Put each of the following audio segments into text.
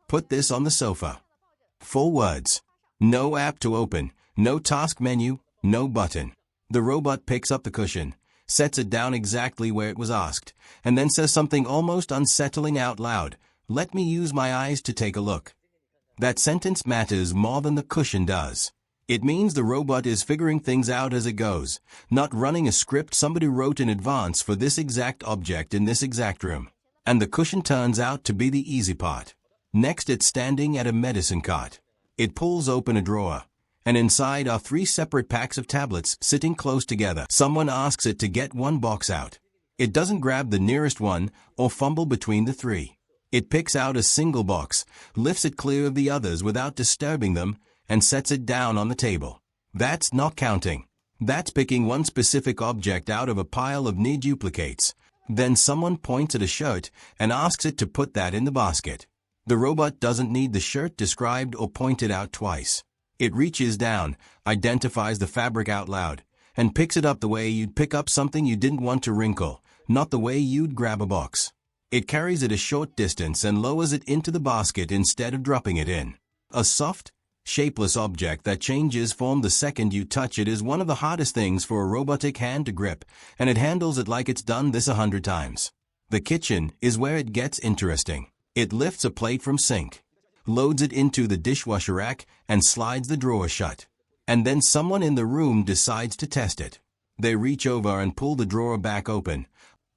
Put this on the sofa. 4 words. No app to open, no task menu, no button. The robot picks up the cushion, sets it down exactly where it was asked, and then says something almost unsettling out loud. Let me use my eyes to take a look. That sentence matters more than the cushion does. It means the robot is figuring things out as it goes, not running a script somebody wrote in advance for this exact object in this exact room. And the cushion turns out to be the easy part. Next, it's standing at a medicine cart. It pulls open a drawer, and inside are 3 separate packs of tablets sitting close together. Someone asks it to get one box out. It doesn't grab the nearest one or fumble between the 3. It picks out a single box, lifts it clear of the others without disturbing them, and sets it down on the table. That's not counting. That's picking one specific object out of a pile of near duplicates. Then someone points at a shirt and asks it to put that in the basket. The robot doesn't need the shirt described or pointed out twice. It reaches down, identifies the fabric out loud, and picks it up the way you'd pick up something you didn't want to wrinkle, not the way you'd grab a box. It carries it a short distance and lowers it into the basket instead of dropping it in. A soft, shapeless object that changes form the second you touch it is one of the hardest things for a robotic hand to grip, and it handles it like it's done this 100 times. The kitchen is where it gets interesting. It lifts a plate from sink, loads it into the dishwasher rack, and slides the drawer shut. And then someone in the room decides to test it. They reach over and pull the drawer back open.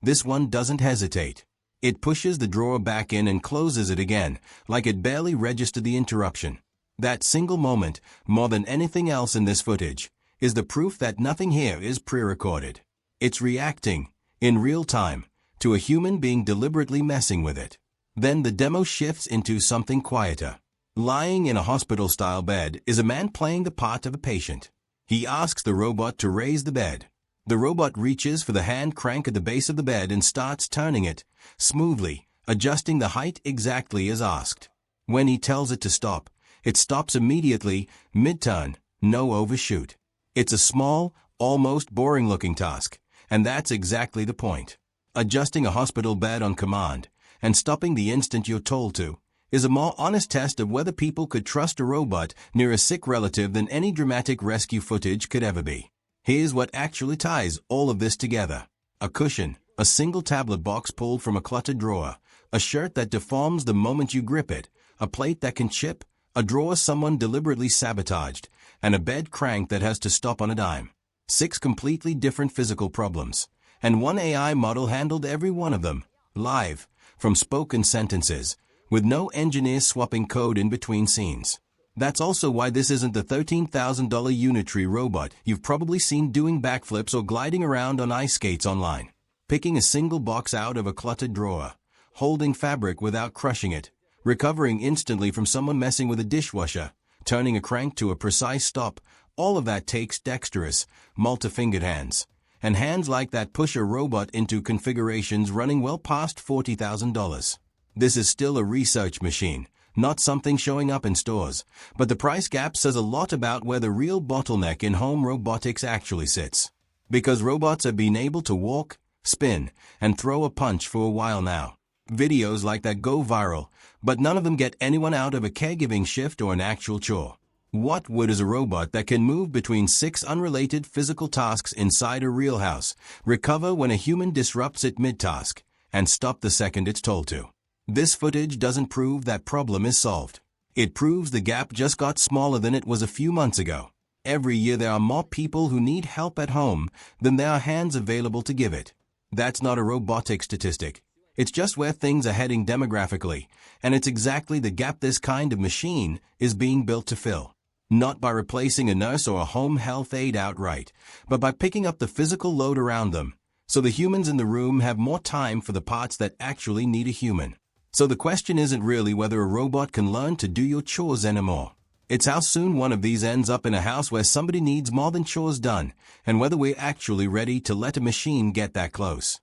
This one doesn't hesitate. It pushes the drawer back in and closes it again, like it barely registered the interruption. That single moment, more than anything else in this footage, is the proof that nothing here is pre-recorded. It's reacting, in real time, to a human being deliberately messing with it. Then the demo shifts into something quieter. Lying in a hospital-style bed is a man playing the part of a patient. He asks the robot to raise the bed. The robot reaches for the hand crank at the base of the bed and starts turning it, smoothly, adjusting the height exactly as asked. When he tells it to stop, it stops immediately, mid-turn, no overshoot. It's a small, almost boring-looking task, and that's exactly the point. Adjusting a hospital bed on command, and stopping the instant you're told to, is a more honest test of whether people could trust a robot near a sick relative than any dramatic rescue footage could ever be. Here's what actually ties all of this together. A cushion, a single tablet box pulled from a cluttered drawer, a shirt that deforms the moment you grip it, a plate that can chip, a drawer someone deliberately sabotaged, and a bed crank that has to stop on a dime. 6 completely different physical problems, and one AI model handled every one of them, live, from spoken sentences, with no engineer swapping code in between scenes. That's also why this isn't the $13,000 Unitree robot you've probably seen doing backflips or gliding around on ice skates online. Picking a single box out of a cluttered drawer, holding fabric without crushing it, recovering instantly from someone messing with a dishwasher, turning a crank to a precise stop, all of that takes dexterous, multi-fingered hands. And hands like that push a robot into configurations running well past $40,000. This is still a research machine, not something showing up in stores, but the price gap says a lot about where the real bottleneck in home robotics actually sits. Because robots have been able to walk, spin, and throw a punch for a while now. Videos like that go viral, but none of them get anyone out of a caregiving shift or an actual chore. What would is a robot that can move between 6 unrelated physical tasks inside a real house, recover when a human disrupts it mid-task, and stop the second it's told to? This footage doesn't prove that problem is solved. It proves the gap just got smaller than it was a few months ago. Every year there are more people who need help at home than there are hands available to give it. That's not a robotic statistic. It's just where things are heading demographically, and it's exactly the gap this kind of machine is being built to fill. Not by replacing a nurse or a home health aide outright, but by picking up the physical load around them, so the humans in the room have more time for the parts that actually need a human. So the question isn't really whether a robot can learn to do your chores anymore. It's how soon one of these ends up in a house where somebody needs more than chores done, and whether we're actually ready to let a machine get that close.